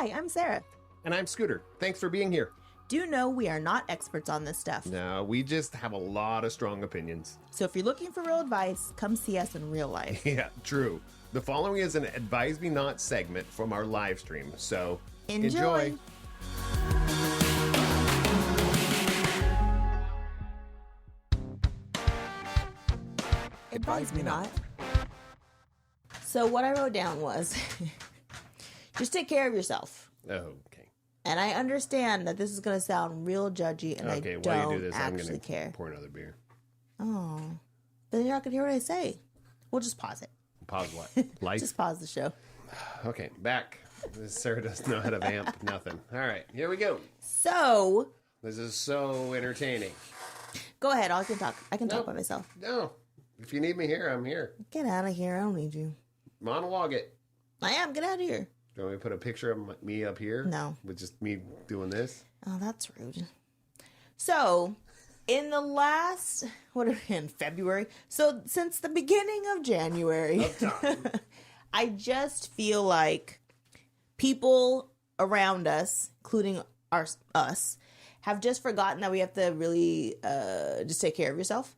Hi, I'm Sarah. And I'm Scooter. Thanks for being here. Do know we are not experts on this stuff. No, we just have a lot of strong opinions. So if you're looking for real advice, come see us in real life. Yeah, true. The following is an Advise Me Not segment from our live stream, so enjoy. Advise me not. So what I wrote down was, just take care of yourself. Okay. And I understand that this is going to sound real judgy, and Okay, I while you don't do this, I'm actually going to care. pour another beer. Oh, but then you're not going to hear what I say. We'll just pause it. Pause what? Life? Just pause the show. Okay, back. Sarah doesn't know how to vamp. Nothing. All right, here we go. So, This is so entertaining. go ahead. I can talk. I can talk Nope. by myself. No, if you need me here, I'm here. Get out of here. I don't need you. Monologue it. I am. Get out of here. Do you want me to put a picture of me up here? No. With just me doing this? Oh, that's rude. So, in the last, what are we in, February? So, since the beginning of January, Of time. I just feel like people around us, including us, have just forgotten that we have to really just take care of yourself.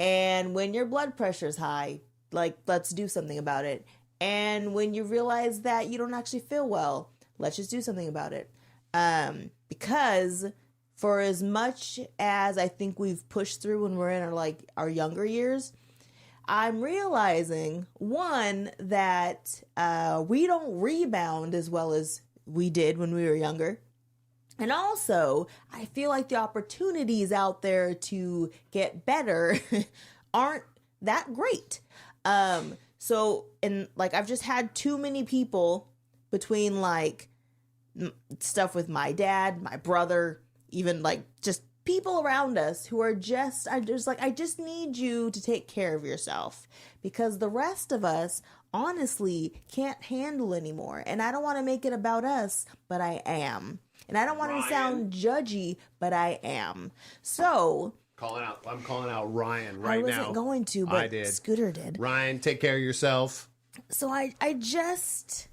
And when your blood pressure is high, like, let's do something about it. And when you realize that you don't actually feel well, let's just do something about it. Because for as much as I think we've pushed through when we're in our younger years, I'm realizing, one, that we don't rebound as well as we did when we were younger. And also, I feel like the opportunities out there to get better aren't that great. I've just had too many people between stuff with my dad, my brother, even just people around us who are I just need you to take care of yourself, because the rest of us honestly can't handle anymore. And I don't want to make it about us, but I am. And I don't want to sound judgy, but I am. So I'm calling out Ryan right now. I wasn't going to, but I did. Scooter did. Ryan, take care of yourself. So I just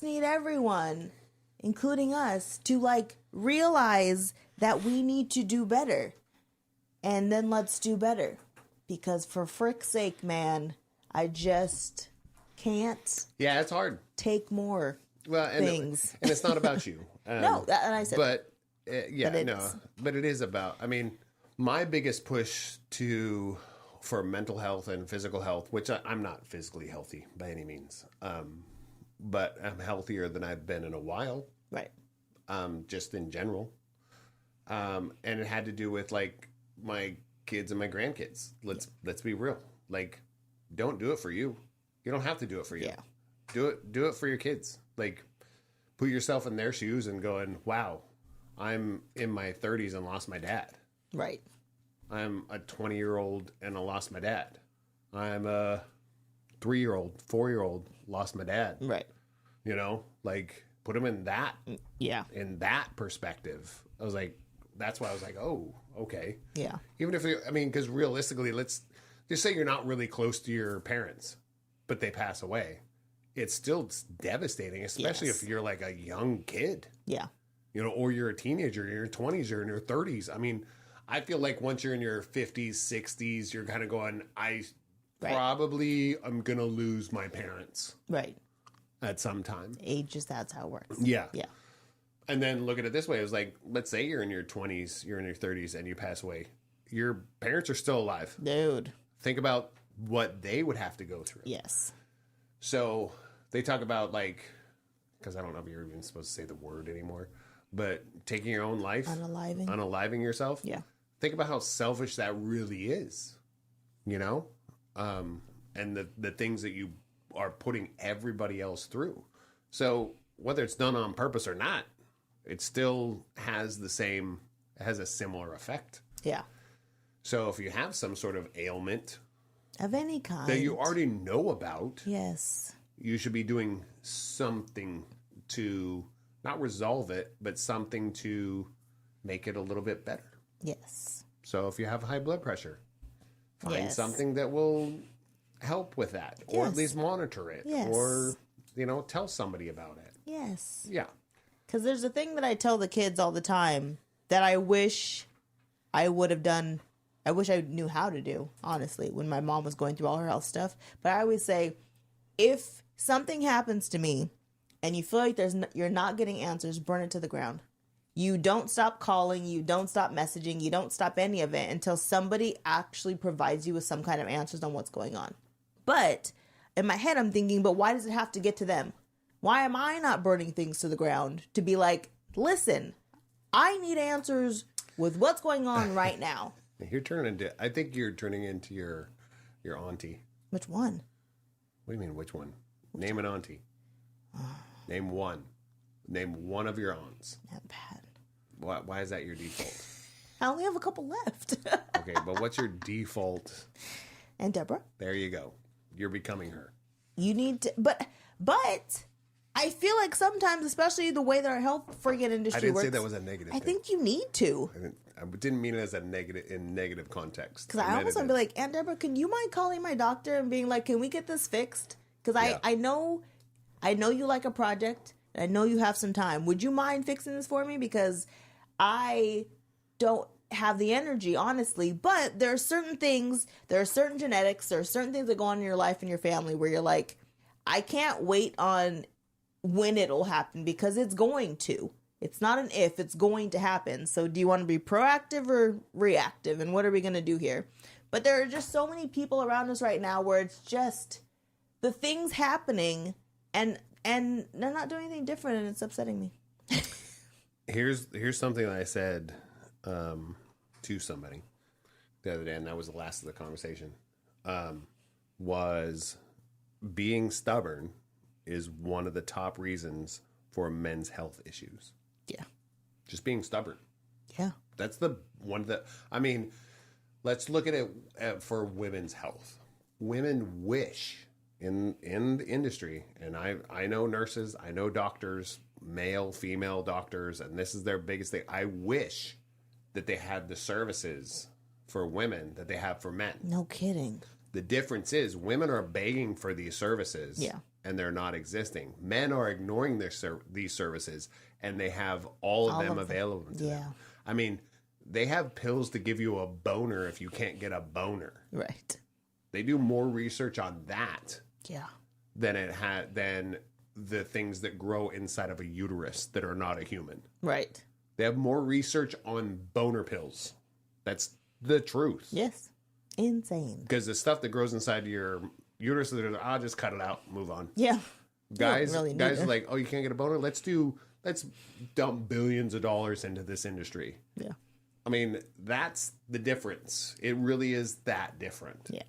need everyone, including us, to realize that we need to do better. And then let's do better. Because for frick's sake, man, I just can't Yeah, it's hard. take more things. And it's not about you. No, and I said, But But it is about. I mean, my biggest push for mental health and physical health, which I'm not physically healthy by any means, but I'm healthier than I've been in a while. right. Just in general. And it had to do with my kids and my grandkids. Let's be real. Don't do it for you. You don't have to do it for you. Yeah. Do it for your kids. Put yourself in their shoes and going, wow, I'm in my 30s and lost my dad. Right. I'm a 20-year-old and I lost my dad. I'm a 3-year-old, 4-year-old, lost my dad. Right. Put them in that perspective. I was that's why I was oh, okay. Yeah. Even if because realistically, let's just say you're not really close to your parents, but they pass away. It's still devastating, especially Yes. if you're a young kid, Yeah. or you're a teenager, you're in your 20s, you're in your 30s. I feel like once you're in your 50s, 60s, you're kind of going, probably am going to lose my parents Right. at some time. Age that's how it works. Yeah. Yeah. And then look at it this way. It was let's say you're in your 20s, you're in your 30s, and you pass away. Your parents are still alive. Dude. Think about what they would have to go through. Yes. So they talk about because I don't know if you're even supposed to say the word anymore, but taking your own life. Unaliving yourself. Yeah. Think about how selfish that really is, and the things that you are putting everybody else through. So whether it's done on purpose or not, it still has a similar effect. Yeah. So if you have some sort of ailment Of any kind. that you already know about, Yes. you should be doing something to not resolve it, but something to make it a little bit better. Yes. So if you have high blood pressure, find Yes. something that will help with that, or at Yes. least monitor it, Yes. or tell somebody about it. Yes. Yeah. Because there's a thing that I tell the kids all the time that I wish I would have done. I wish I knew how to do, honestly, when my mom was going through all her health stuff. But I always say, if something happens to me and you feel like you're not getting answers, burn it to the ground. You don't stop calling, you don't stop messaging, you don't stop any of it until somebody actually provides you with some kind of answers on what's going on. But in my head, I'm thinking, but why does it have to get to them? Why am I not burning things to the ground to be like, listen, I need answers with what's going on right now. I think you're turning into your auntie. Which one? What do you mean, which one? Name an auntie. Name one. Name one of your aunts. Not bad. Why is that your default? I only have a couple left. Okay, but what's your default? And Deborah. There you go. You're becoming her. You need to, but I feel like sometimes, especially the way that our health friggin' industry I didn't works, say that was a negative I thing. think you need to. I didn't mean it as a negative context. Because I almost want to be like, Aunt Deborah, can you mind calling my doctor and being like, can we get this fixed? Because I know you like a project. I know you have some time. Would you mind fixing this for me? Because I don't have the energy, honestly. But there are certain things, there are certain genetics, there are certain things that go on in your life and your family where you're like, I can't wait on when it'll happen because it's going to. It's not an if, it's going to happen. So do you want to be proactive or reactive? And what are we going to do here? But there are just so many people around us right now where it's just the things happening and they're not doing anything different and it's upsetting me. Here's something that I said to somebody the other day, and that was the last of the conversation, was being stubborn is one of the top reasons for men's health issues. Yeah. Just being stubborn. Yeah. That's let's look at it for women's health. Women wish in the industry, and I know nurses, I know doctors, male, female doctors, and this is their biggest thing. I wish that they had the services for women that they have for men. No kidding. The difference is women are begging for these services, and they're not existing. Men are ignoring these services, and they have all of them available to them. I mean, they have pills to give you a boner if you can't get a boner. Right. They do more research on that than the things that grow inside of a uterus that are not a human. Right. They have more research on boner pills. That's the truth. Yes. Insane. Because the stuff that grows inside your uterus, I'll just cut it out, move on. Yeah. Guys are like, oh, you can't get a boner? Let's dump billions of dollars into this industry. Yeah. I mean, that's the difference. It really is that different. Yeah.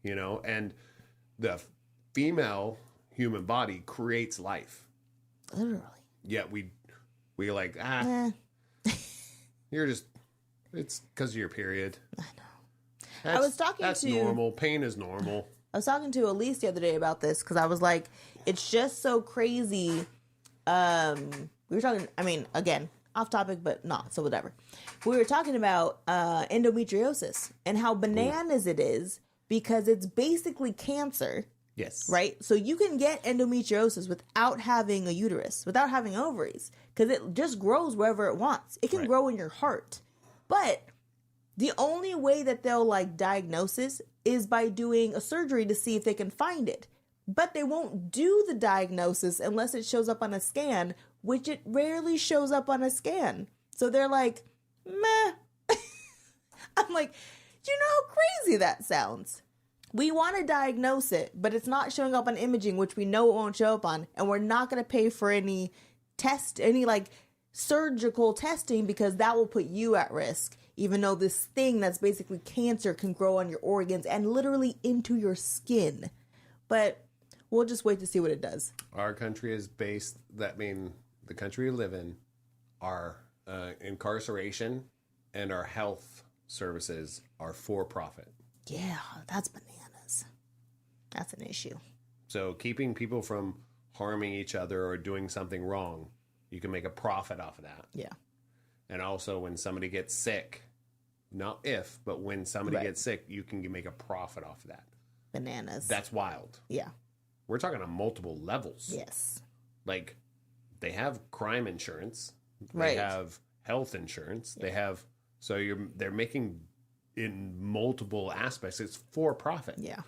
You know, and the female human body creates life. Literally. Yet we like, you're just, it's because of your period. I know. That's normal. Pain is normal. I was talking to Elise the other day about this because I was like, it's just so crazy. We were talking, I mean, again, off topic, but not, so whatever. We were talking about endometriosis and how bananas it is because it's basically cancer. Yes. Right? So you can get endometriosis without having a uterus, without having ovaries, because it just grows wherever it wants. It can grow in your heart. But the only way that they'll diagnose this is by doing a surgery to see if they can find it. But they won't do the diagnosis unless it shows up on a scan, which it rarely shows up on a scan. So they're like, meh. I'm like, do you know how crazy that sounds? We want to diagnose it, but it's not showing up on imaging, which we know it won't show up on. And we're not going to pay for any surgical testing because that will put you at risk. Even though this thing that's basically cancer can grow on your organs and literally into your skin. But we'll just wait to see what it does. Our country is based, the country we live in, our incarceration and our health services are for profit. Yeah, that's bananas. That's an issue. So keeping people from harming each other or doing something wrong, you can make a profit off of that. Yeah. And also when somebody gets sick, not if, but when somebody gets sick, you can make a profit off of that. Bananas. That's wild. Yeah. We're talking on multiple levels. Yes. they have crime insurance, they Right. have health insurance, they have, they're making in multiple aspects. It's for profit. Yeah.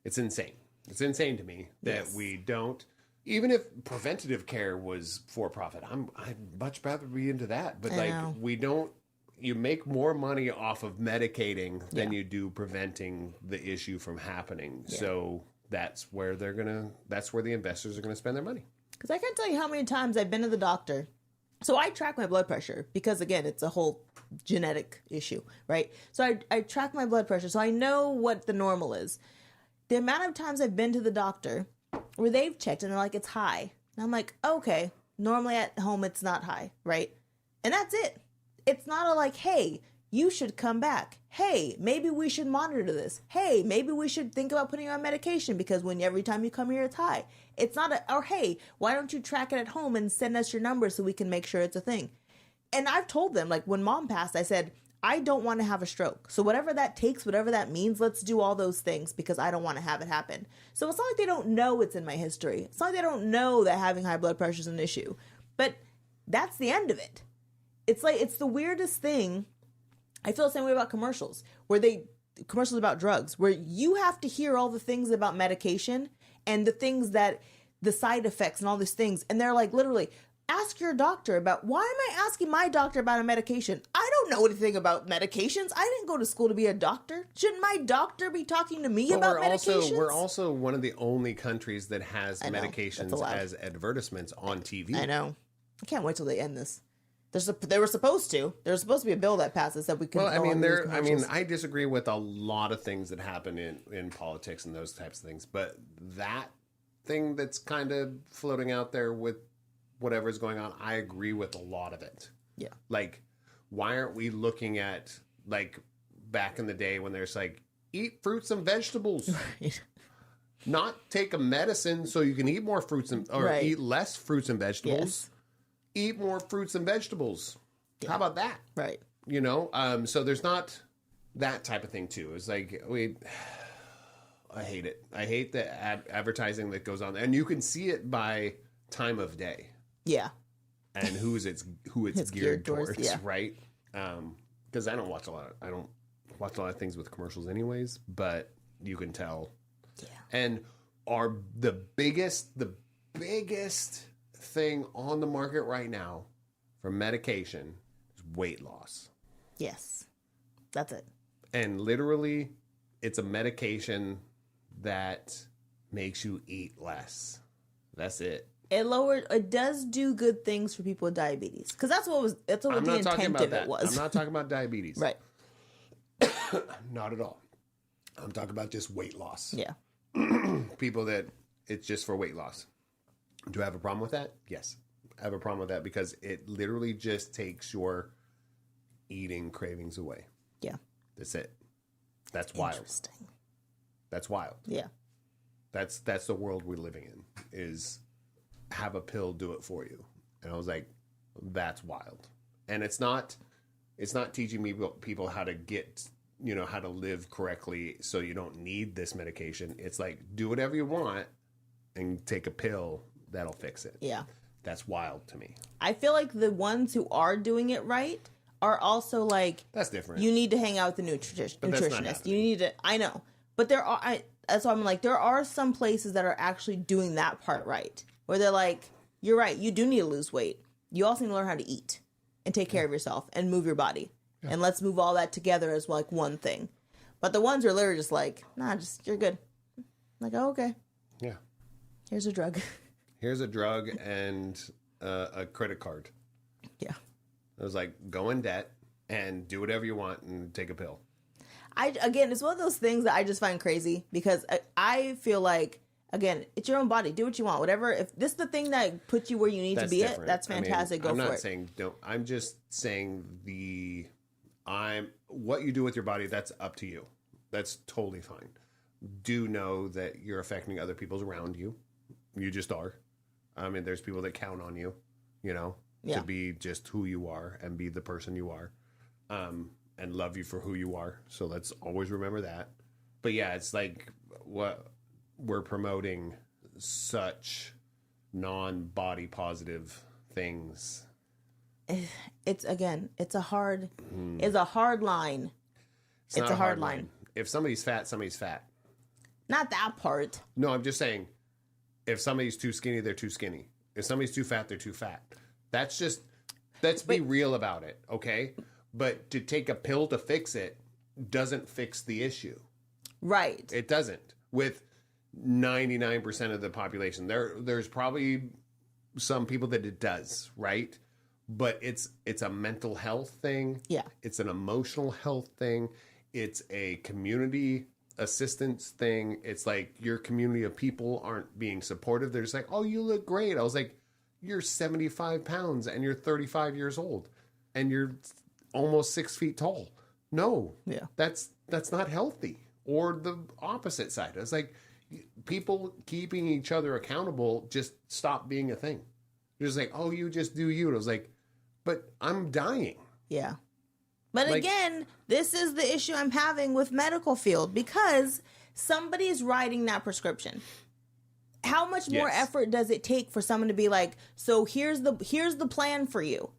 It's insane. It's insane to me that we don't, even if preventative care was for profit, I'd much rather be into that. But we don't, you make more money off of medicating than you do preventing the issue from happening. Yeah. So that's where the investors are going to spend their money. Because I can't tell you how many times I've been to the doctor. So I track my blood pressure because, again, it's a whole genetic issue, right? So I track my blood pressure, so I know what the normal is. The amount of times I've been to the doctor where they've checked and they're like, it's high. And I'm like, okay, normally at home it's not high, right? And that's it. It's not a like, hey, you should come back. Hey, maybe we should monitor this. Hey, maybe we should think about putting you on medication because every time you come here, it's high. It's not or hey, why don't you track it at home and send us your number so we can make sure it's a thing? And I've told them, like when mom passed, I said, I don't want to have a stroke. So whatever that takes, whatever that means, let's do all those things because I don't want to have it happen. So it's not like they don't know it's in my history. It's not like they don't know that having high blood pressure is an issue. But that's the end of it. It's like, it's the weirdest thing. I feel the same way about commercials, commercials about drugs, where you have to hear all the things about medication and the things that the side effects and all these things. And they're like, literally, ask your doctor about, why am I asking my doctor about a medication? I don't know anything about medications. I didn't go to school to be a doctor. Shouldn't my doctor be talking to me about medications? We're also one of the only countries that has medications as advertisements on TV. I know. I can't wait till they end this. They were supposed to. There's supposed to be a bill that passes that we can. Well, I disagree with a lot of things that happen in politics and those types of things, but that thing that's kind of floating out there with whatever's going on, I agree with a lot of it. Yeah. Like, why aren't we looking at like back in the day when there's like eat fruits and vegetables, right. Not take a medicine so you can eat more fruits eat less fruits and vegetables. Yes. Eat more fruits and vegetables. Yeah. How about that? Right. You know, so there's not that type of thing too. It's like I hate it. I hate the advertising that goes on, and you can see it by time of day. Yeah. And who it's geared towards, right? Because I don't watch a lot of things with commercials, anyways. But you can tell. Yeah. And the biggest thing on the market right now for medication is weight loss. Yes. That's it. And literally, it's a medication that makes you eat less. That's it. It does do good things for people with diabetes. Because that's what the intent of it was. I'm not talking about diabetes. Right. Not at all. I'm talking about just weight loss. Yeah. People that it's just for weight loss. Do I have a problem with that? Yes. I have a problem with that because it literally just takes your eating cravings away. Yeah. That's it. That's wild. Interesting. That's wild. Yeah. That's the world we're living in, is have a pill do it for you. And I was like, that's wild. And it's not teaching people how to get, how to live correctly so you don't need this medication. It's like, do whatever you want and take a pill that'll fix it. Yeah. That's wild to me. I feel like the ones who are doing it right are also like, that's different. You need to hang out with the nutritionist. You need to, I know. But that's why I'm like, there are some places that are actually doing that part right. Where they're like, you're right, you do need to lose weight. You also need to learn how to eat and take care of yourself and move your body. Yeah. And let's move all that together as like one thing. But the ones who are literally just like, nah, you're good. I'm like, oh, okay. Yeah. Here's a drug. Here's a drug and a credit card. Yeah. It was like, go in debt and do whatever you want and take a pill. Again, it's one of those things that I just find crazy because I feel like, again, it's your own body. Do what you want. Whatever. If this is the thing that puts you where you need to be that's fantastic. Go for it. I'm not saying don't. I'm just saying what you do with your body, that's up to you. That's totally fine. Do know that you're affecting other people's around you. You just are. I mean, there's people that count on you, to be just who you are and be the person you are, and love you for who you are. So let's always remember that. But yeah, it's like what we're promoting such non-body positive things. It's a hard line. It's not a hard line. If somebody's fat, somebody's fat. Not that part. No, I'm just saying, if somebody's too skinny, they're too skinny. If somebody's too fat, they're too fat. Let's be real about it, okay? But to take a pill to fix it doesn't fix the issue. Right. It doesn't. With 99% of the population. There's probably some people that it does, right? But it's a mental health thing. Yeah. It's an emotional health thing. It's a community assistance thing. It's like your community of people aren't being supportive. They're just like, oh, you look great. I was like, you're 75 pounds and you're 35 years old and you're almost 6 feet tall. No. Yeah. That's not healthy. Or the opposite side. It's like people keeping each other accountable just stop being a thing. You're just like, oh, you just do you. And I was like, but I'm dying. Yeah. But again, this is the issue I'm having with medical field because somebody's writing that prescription. How much more effort does it take for someone to be like, so here's the plan for you,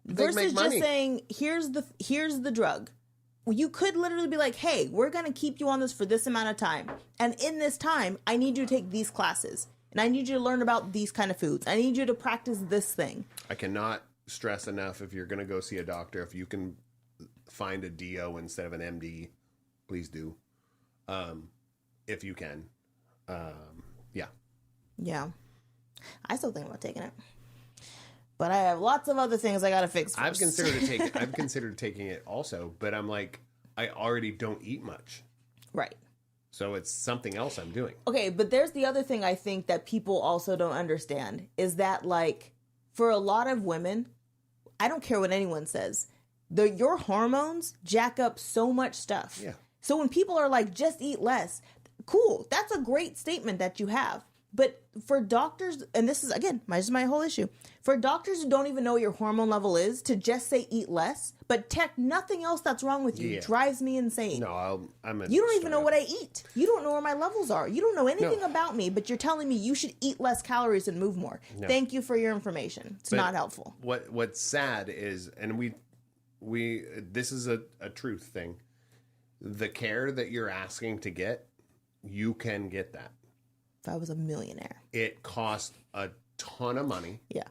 versus just saying here's the drug. You could literally be like, hey, we're going to keep you on this for this amount of time. And in this time, I need you to take these classes. And I need you to learn about these kind of foods. I need you to practice this thing. I cannot stress enough, if you're going to go see a doctor, if you can find a DO instead of an MD, please do. If you can. Yeah. Yeah. I still think about taking it. But I have lots of other things I got to fix first. I've considered taking it also, but I'm like, I already don't eat much. Right. So it's something else I'm doing. Okay, but there's the other thing I think that people also don't understand is that, like, for a lot of women, I don't care what anyone says, your hormones jack up so much stuff. Yeah. So when people are like, just eat less, cool. That's a great statement that you have. But for doctors, and this is, again, my whole issue, for doctors who don't even know what your hormone level is, to just say eat less, but nothing else that's wrong with you drives me insane. No, you don't even know what I eat. You don't know where my levels are. You don't know anything about me, but you're telling me you should eat less calories and move more. No. Thank you for your information. It's not helpful. What's sad is, and we this is a truth thing, the care that you're asking to get, you can get that. If I was a millionaire. It costs a ton of money. Yeah.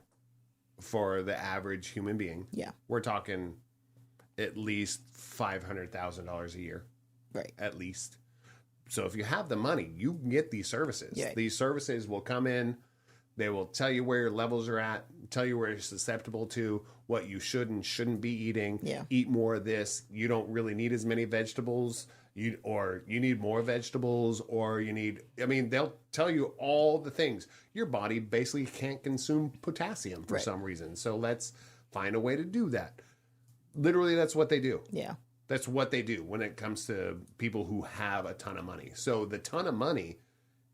For the average human being. Yeah. We're talking at least $500,000 a year. Right. At least. So if you have the money, you can get these services. Yeah. These services will come in. They will tell you where your levels are at, tell you where you're susceptible to, what you should and shouldn't be eating. Yeah. Eat more of this. You don't really need as many vegetables. You need more vegetables, or they'll tell you all the things. Your body basically can't consume potassium for some reason. So let's find a way to do that. Literally, that's what they do. Yeah. That's what they do when it comes to people who have a ton of money. So the ton of money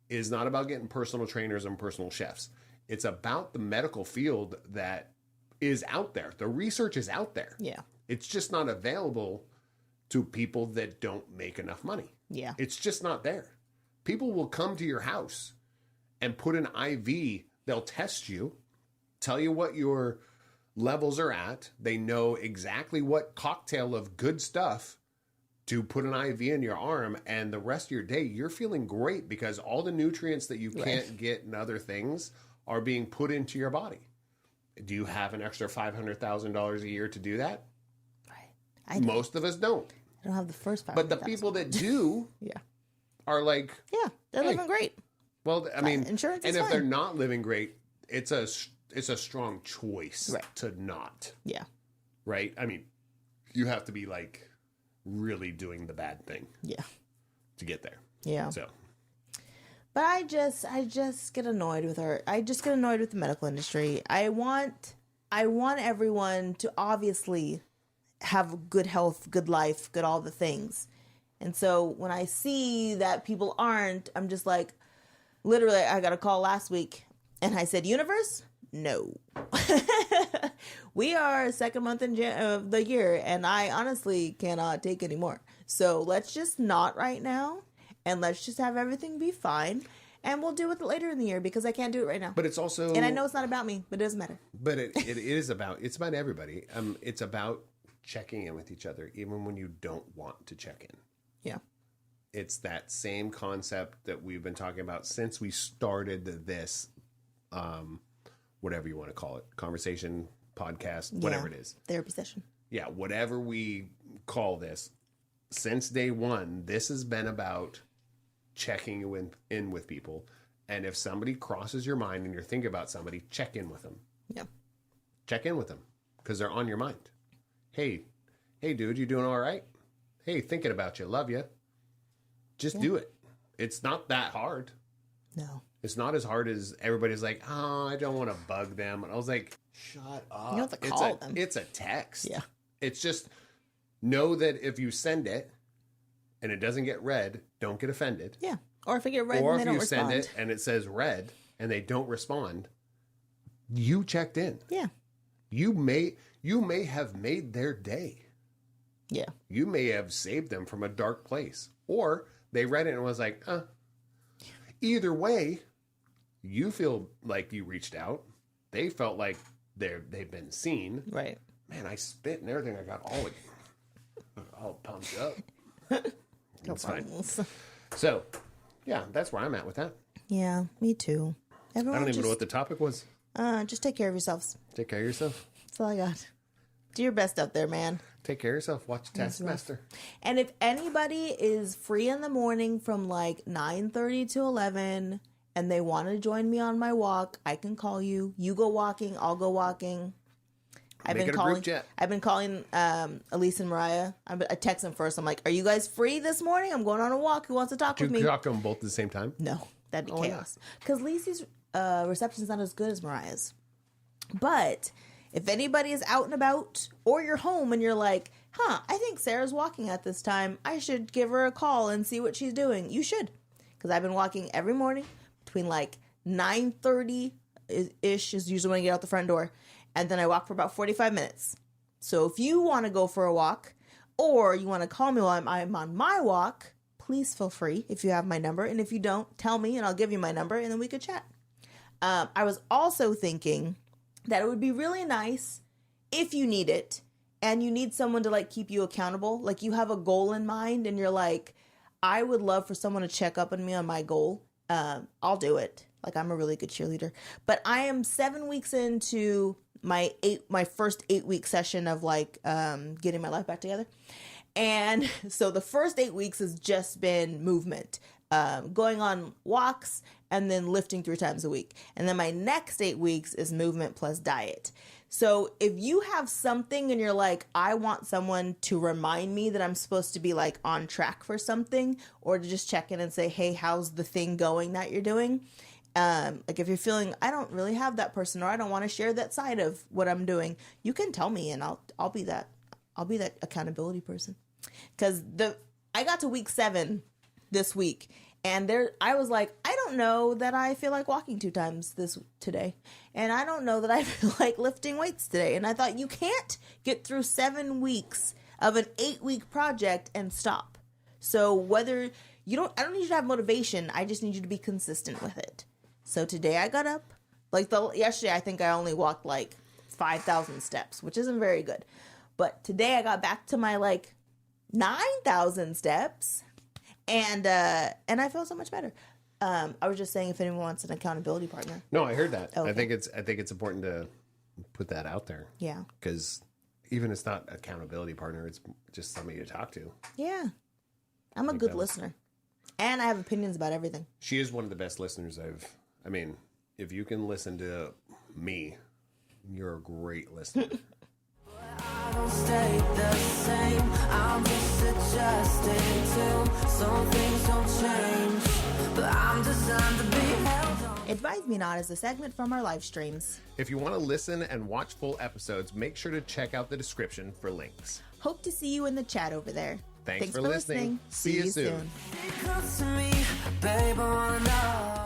is not about getting personal trainers and personal chefs. It's about the medical field that is out there. The research is out there. Yeah. It's just not available to people that don't make enough money. Yeah. It's just not there. People will come to your house and put an IV. They'll test you, tell you what your levels are at. They know exactly what cocktail of good stuff to put an IV in your arm, and the rest of your day, you're feeling great because all the nutrients that you can't get in other things are being put into your body. Do you have an extra $500,000 a year to do that? Right. Most of us don't. I don't have the first $500,000. But the people that do are like... Yeah, they're living great. Well, I mean... Insurance is fine. If they're not living great, it's a strong choice to not. Yeah. Right? I mean, you have to be like really doing the bad thing. Yeah. To get there. Yeah. So... But I just get annoyed with her. I just get annoyed with the medical industry. I want everyone to obviously have good health, good life, good all the things. And so when I see that people aren't, I'm just like, literally, I got a call last week and I said, universe, no. We are second month of the year and I honestly cannot take any more. So let's just not right now. And let's just have everything be fine. And we'll do it later in the year because I can't do it right now. But it's also... And I know it's not about me, but it doesn't matter. But it's about everybody. It's about checking in with each other, even when you don't want to check in. Yeah. It's that same concept that we've been talking about since we started this, whatever you want to call it, conversation, podcast, whatever it is. Therapy session. Yeah, whatever we call this. Since day one, this has been about checking in with people. And if somebody crosses your mind and you're thinking about somebody, check in with them. Yeah. Check in with them because they're on your mind. Hey, dude, you doing all right? Hey, thinking about you. Love you. Just do it. It's not that hard. No. It's not as hard as everybody's like, oh, I don't want to bug them. And I was like, shut up. You don't have to call them. It's a text. Yeah. It's just know that if you send it and it doesn't get read, don't get offended. Yeah. Or if it get read and they don't respond. Or if you send it and it says read and they don't respond, you checked in. Yeah. You may have made their day. Yeah. You may have saved them from a dark place. Or they read it and was like, Either way, you feel like you reached out. They felt like they've been seen. Right. Man, I spit and everything. I got all pumped up. That's fine. So, yeah, that's where I'm at with that. Yeah, me too. Everyone I don't even know what the topic was. Just take care of yourselves. Take care of yourself. That's all I got. Do your best out there, man. Take care of yourself. Watch Taskmaster. And if anybody is free in the morning from like 9:30 to 11 and they want to join me on my walk, I can call you. You go walking, I'll go walking. I've been calling Elise and Mariah. I text them first. I'm like, are you guys free this morning? I'm going on a walk. Who wants to talk with me? Do you talk to them both at the same time? No, that'd be chaos. Because Lisa's reception's not as good as Mariah's. But if anybody is out and about or you're home and you're like, I think Sarah's walking at this time. I should give her a call and see what she's doing. You should. Because I've been walking every morning between like 9:30-ish is usually when I get out the front door. And then I walk for about 45 minutes. So if you want to go for a walk or you want to call me while I'm on my walk, please feel free if you have my number. And if you don't, tell me and I'll give you my number and then we could chat. I was also thinking that it would be really nice if you need it and you need someone to like keep you accountable. Like you have a goal in mind and you're like, I would love for someone to check up on me on my goal. I'll do it. Like I'm a really good cheerleader. But I am 7 weeks into my first 8-week session of like getting my life back together. And so the first 8 weeks has just been movement, going on walks and then lifting 3 times a week. And then my next 8 weeks is movement plus diet. So if you have something and you're like, I want someone to remind me that I'm supposed to be like on track for something, or to just check in and say, hey, how's the thing going that you're doing? Like if you're feeling, I don't really have that person, or I don't want to share that side of what I'm doing, you can tell me and I'll be that accountability person. Cause I got to week 7 this week and I was like, I don't know that I feel like walking 2 times today. And I don't know that I feel like lifting weights today. And I thought you can't get through 7 weeks of an 8-week project and stop. So I don't need you to have motivation. I just need you to be consistent with it. So today I got up, yesterday I think I only walked like 5,000 steps, which isn't very good. But today I got back to my like 9,000 steps and I feel so much better. I was just saying if anyone wants an accountability partner. No, I heard that. Okay. I think it's important to put that out there. Yeah. Because even if it's not accountability partner, it's just somebody to talk to. Yeah. I'm a good listener. And I have opinions about everything. She is one of the best listeners if you can listen to me, you're a great listener. I don't stay the same. I'm just adjusting to some things don't change. But I'm designed to be held on. Advise Me Not is a segment from our live streams. If you want to listen and watch full episodes, make sure to check out the description for links. Hope to see you in the chat over there. Thanks for listening. See you soon. It comes to me, babe, I wanna know.